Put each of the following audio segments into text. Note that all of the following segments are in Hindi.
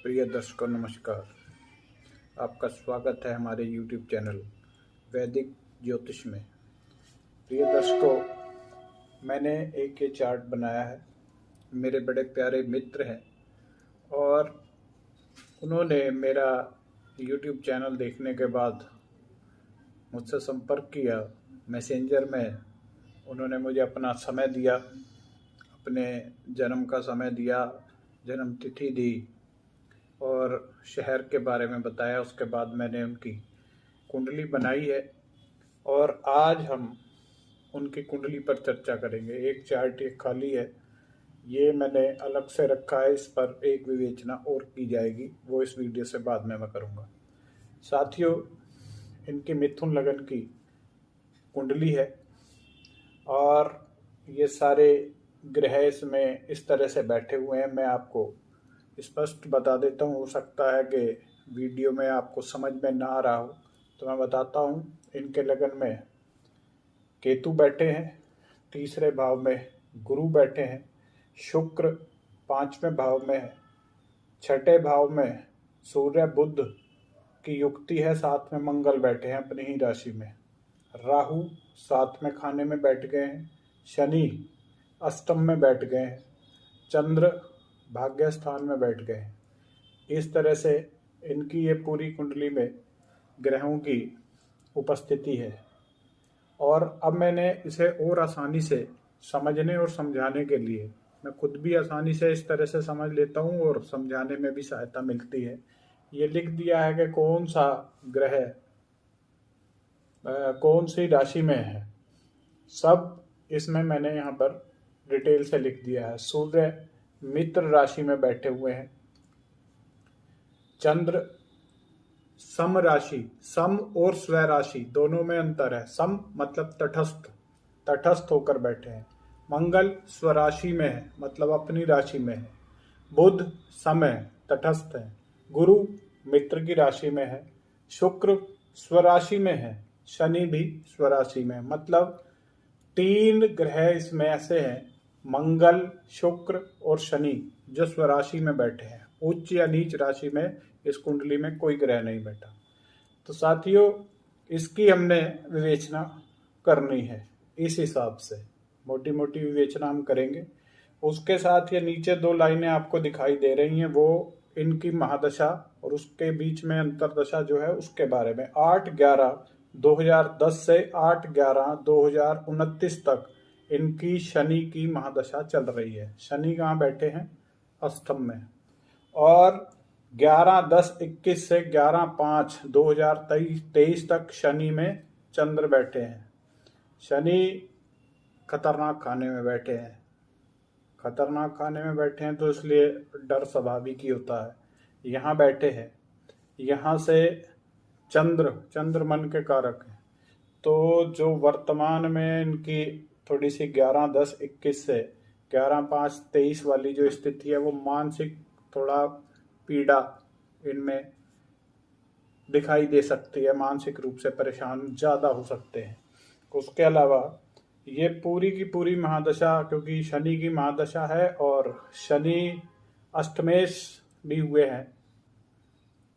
प्रिय दर्शकों नमस्कार। आपका स्वागत है हमारे YouTube चैनल वैदिक ज्योतिष में। प्रिय दर्शकों, मैंने एक ये चार्ट बनाया है। मेरे बड़े प्यारे मित्र हैं और उन्होंने मेरा YouTube चैनल देखने के बाद मुझसे संपर्क किया मैसेंजर में। उन्होंने मुझे अपना समय दिया, अपने जन्म का समय दिया, जन्म तिथि दी और शहर के बारे में बताया। उसके बाद मैंने उनकी कुंडली बनाई है और आज हम उनकी कुंडली पर चर्चा करेंगे। एक चार्ट ये खाली है, ये मैंने अलग से रखा है, इस पर एक विवेचना और की जाएगी, वो इस वीडियो से बाद में मैं करूँगा। साथियों, इनकी मिथुन लगन की कुंडली है और ये सारे ग्रह इसमें इस तरह से बैठे हुए हैं। मैं आपको स्पष्ट बता देता हूँ, हो सकता है कि वीडियो में आपको समझ में ना आ रहा हो, तो मैं बताता हूँ। इनके लगन में केतु बैठे हैं, तीसरे भाव में गुरु बैठे हैं, शुक्र पांचवें भाव में है, छठे भाव में सूर्य बुध की युक्ति है, साथ में मंगल बैठे हैं अपनी ही राशि में, राहु सातवें खाने में बैठ गए हैं, शनि अष्टम में बैठ गए हैं, चंद्र भाग्य स्थान में बैठ गए हैं। इस तरह से इनकी ये पूरी कुंडली में ग्रहों की उपस्थिति है। और अब मैंने इसे और आसानी से समझने और समझाने के लिए, मैं खुद भी आसानी से इस तरह से समझ लेता हूँ और समझाने में भी सहायता मिलती है, ये लिख दिया है कि कौन सा ग्रह कौन सी राशि में है। सब इसमें मैंने यहाँ पर डिटेल से लिख दिया है। सूर्य मित्र राशि में बैठे हुए हैं, चंद्र सम राशि, सम और स्व राशि दोनों में अंतर है। सम मतलब तटस्थ, तटस्थ होकर बैठे हैं। मंगल स्वराशि में है, मतलब अपनी राशि में है। बुध समय तटस्थ है। गुरु मित्र की राशि में है। शुक्र स्वराशि में है, शनि भी स्वराशि में है। मतलब 3 ग्रह इसमें ऐसे हैं, मंगल, शुक्र और शनि, जो स्वराशि में बैठे हैं। उच्च या नीच राशि में इस कुंडली में कोई ग्रह नहीं बैठा। तो साथियों, इसकी हमने विवेचना करनी है। इस हिसाब से मोटी मोटी विवेचना हम करेंगे। उसके साथ ये नीचे 2 लाइनें आपको दिखाई दे रही हैं, वो इनकी महादशा और उसके बीच में अंतरदशा जो है उसके बारे में। 8/11/2010 से 8/11/2029 तक इनकी शनि की महादशा चल रही है। शनि कहाँ बैठे हैं? अष्टम में। और 11/10/21 से 11/5/2023 तक शनि में चंद्र बैठे हैं। शनि खतरनाक खाने में बैठे हैं। खतरनाक खाने में बैठे हैं तो इसलिए डर स्वाभाविक ही होता है। यहाँ बैठे हैं, यहाँ से चंद्र मन के कारक है। तो जो वर्तमान में इनकी थोड़ी सी 11/10/21 से 11/5/23 वाली जो स्थिति है, वो मानसिक थोड़ा पीड़ा इनमें दिखाई दे सकती है। मानसिक रूप से परेशान ज़्यादा हो सकते हैं। उसके अलावा ये पूरी की पूरी महादशा, क्योंकि शनि की महादशा है और शनि अष्टमेश भी हुए हैं।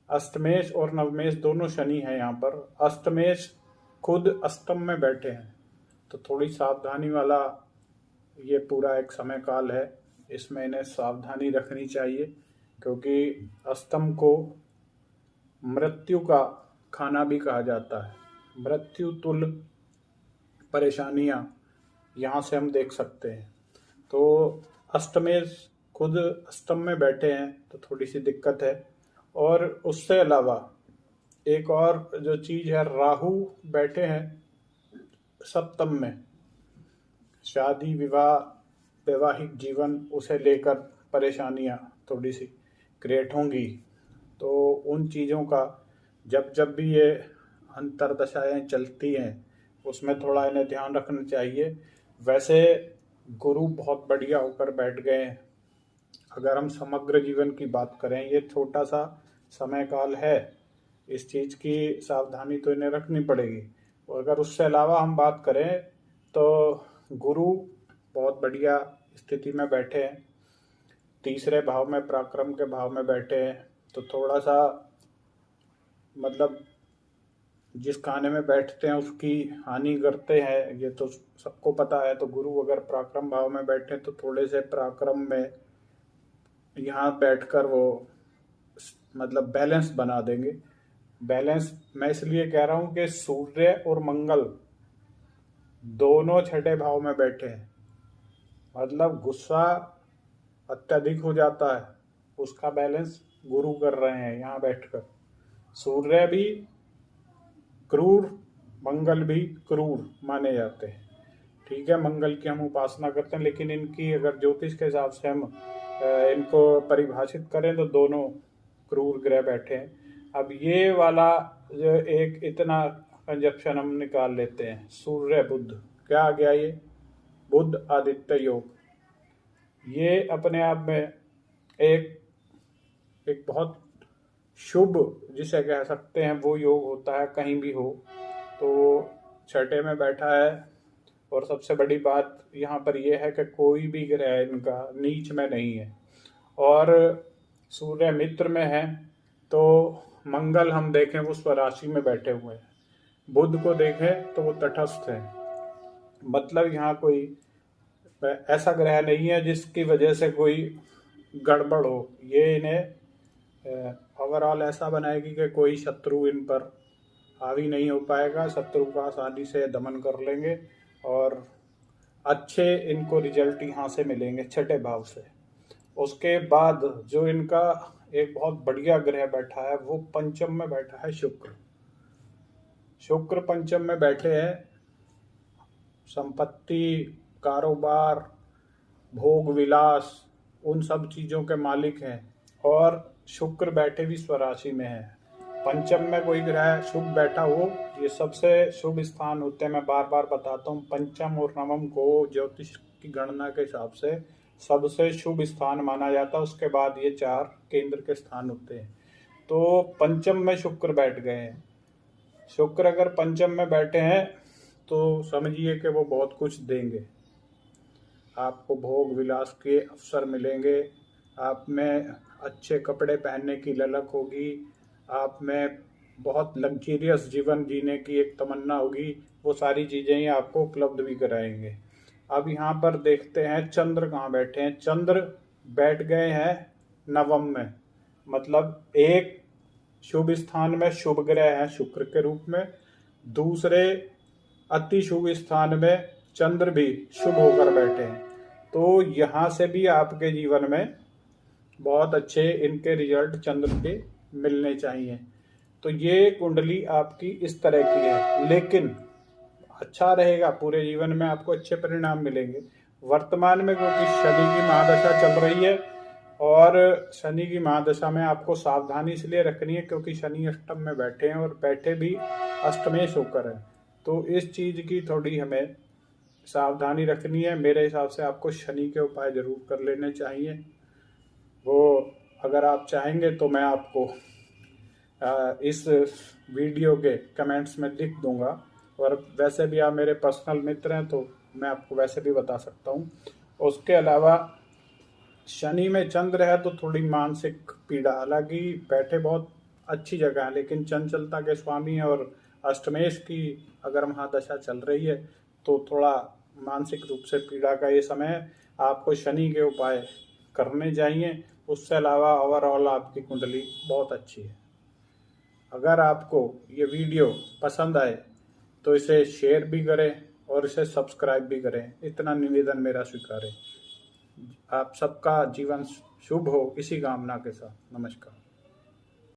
अष्टमेश और नवमेश दोनों शनि हैं यहाँ पर। अष्टमेश खुद अष्टम में बैठे हैं, तो थोड़ी सावधानी वाला ये पूरा एक समय काल है। इसमें इन्हें सावधानी रखनी चाहिए, क्योंकि अष्टम को मृत्यु का खाना भी कहा जाता है। मृत्यु तुल्य परेशानियां यहाँ से हम देख सकते हैं। तो अष्टमेश खुद अष्टम में बैठे हैं तो थोड़ी सी दिक्कत है। और उससे अलावा एक और जो चीज़ है, राहु बैठे हैं सप्तम में। शादी विवाह वैवाहिक जीवन उसे लेकर परेशानियां थोड़ी सी क्रिएट होंगी। तो उन चीज़ों का जब जब भी ये अंतरदशाएं चलती हैं उसमें थोड़ा इन्हें ध्यान रखना चाहिए। वैसे गुरु बहुत बढ़िया होकर बैठ गए हैं। अगर हम समग्र जीवन की बात करें, ये छोटा सा समय काल है, इस चीज़ की सावधानी तो इन्हें रखनी पड़ेगी। और अगर उससे अलावा हम बात करें तो गुरु बहुत बढ़िया स्थिति में बैठे हैं। तीसरे भाव में, पराक्रम के भाव में बैठे हैं। तो थोड़ा सा मतलब जिस खाने में बैठते हैं उसकी हानि करते हैं, ये तो सबको पता है। तो गुरु अगर पराक्रम भाव में बैठे तो थोड़े से पराक्रम में यहाँ बैठकर वो मतलब बैलेंस बना देंगे। बैलेंस मैं इसलिए कह रहा हूँ कि सूर्य और मंगल दोनों छठे भाव में बैठे हैं, मतलब गुस्सा अत्यधिक हो जाता है, उसका बैलेंस गुरु कर रहे हैं यहाँ बैठकर। सूर्य भी क्रूर, मंगल भी क्रूर माने जाते हैं। ठीक है, मंगल की हम उपासना करते हैं, लेकिन इनकी अगर ज्योतिष के हिसाब से हम इनको परिभाषित करें तो दोनों क्रूर ग्रह बैठे हैं। अब ये वाला जो एक इतना कंजप्शन हम निकाल लेते हैं, सूर्य बुध, क्या आ गया ये? बुध आदित्य योग। ये अपने आप में एक बहुत शुभ जिसे कह सकते हैं वो योग होता है, कहीं भी हो तो छठे में बैठा है। और सबसे बड़ी बात यहाँ पर यह है कि कोई भी ग्रह इनका नीच में नहीं है, और सूर्य मित्र में है। तो मंगल हम देखें वो स्वराशि में बैठे हुए हैं, बुध को देखें तो वो तटस्थ है। मतलब यहाँ कोई ऐसा ग्रह नहीं है जिसकी वजह से कोई गड़बड़ हो। ये इन्हें ओवरऑल ऐसा बनाएगी कि कोई शत्रु इन पर हावी नहीं हो पाएगा, शत्रु का आसानी से दमन कर लेंगे और अच्छे इनको रिजल्ट यहाँ से मिलेंगे छठे भाव से। उसके बाद जो इनका एक बहुत बढ़िया ग्रह बैठा है वो पंचम में बैठा है शुक्र। शुक्र पंचम में बैठे हैं, संपत्ति, कारोबार, भोग विलास, उन सब चीज़ों के मालिक हैं। और शुक्र बैठे भी स्वराशि में है। पंचम में कोई ग्रह शुभ बैठा हो, ये सबसे शुभ स्थान होते हैं। मैं बार बार बताता हूँ, पंचम और नवम को ज्योतिष की गणना के हिसाब से सबसे शुभ स्थान माना जाता है। उसके बाद ये 4 केंद्र के स्थान होते हैं। तो पंचम में शुक्र बैठ गए हैं। शुक्र अगर पंचम में बैठे हैं तो समझिए कि वो बहुत कुछ देंगे आपको। भोग विलास के अवसर मिलेंगे, आप में अच्छे कपड़े पहनने की ललक होगी, आप में बहुत लग्जरियस जीवन जीने की एक तमन्ना होगी। वो सारी चीज़ें ही आपको उपलब्ध भी कराएंगे। अब यहाँ पर देखते हैं चंद्र कहाँ बैठे हैं। चंद्र बैठ गए हैं नवम में, मतलब एक शुभ स्थान में शुभ ग्रह है शुक्र के रूप में, दूसरे अति शुभ स्थान में चंद्र भी शुभ होकर बैठे हैं। तो यहाँ से भी आपके जीवन में बहुत अच्छे इनके रिजल्ट चंद्र के मिलने चाहिए। तो ये कुंडली आपकी इस तरह की है, लेकिन अच्छा रहेगा, पूरे जीवन में आपको अच्छे परिणाम मिलेंगे। वर्तमान में क्योंकि शनि की महादशा चल रही है, और शनि की महादशा में आपको सावधानी इसलिए रखनी है क्योंकि शनि अष्टम में बैठे हैं, और बैठे भी अष्टमेश होकर है। तो इस चीज़ की थोड़ी हमें सावधानी रखनी है। मेरे हिसाब से आपको शनि के उपाय जरूर कर लेने चाहिए। वो अगर आप चाहेंगे तो मैं आपको इस वीडियो के कमेंट्स में लिख दूंगा, और वैसे भी आप मेरे पर्सनल मित्र हैं तो मैं आपको वैसे भी बता सकता हूँ। उसके अलावा शनि में चंद्र है तो थोड़ी मानसिक पीड़ा, हालांकि बैठे बहुत अच्छी जगह है, लेकिन चंचलता के स्वामी है, और अष्टमेश की अगर महादशा चल रही है तो थोड़ा मानसिक रूप से पीड़ा का ये समय है। आपको शनि के उपाय करने चाहिए। उससे अलावा ओवरऑल आपकी कुंडली बहुत अच्छी है। अगर आपको ये वीडियो पसंद आए तो इसे शेयर भी करें और इसे सब्सक्राइब भी करें, इतना निवेदन मेरा स्वीकार है। आप सबका जीवन शुभ हो इसी कामना के साथ। नमस्कार।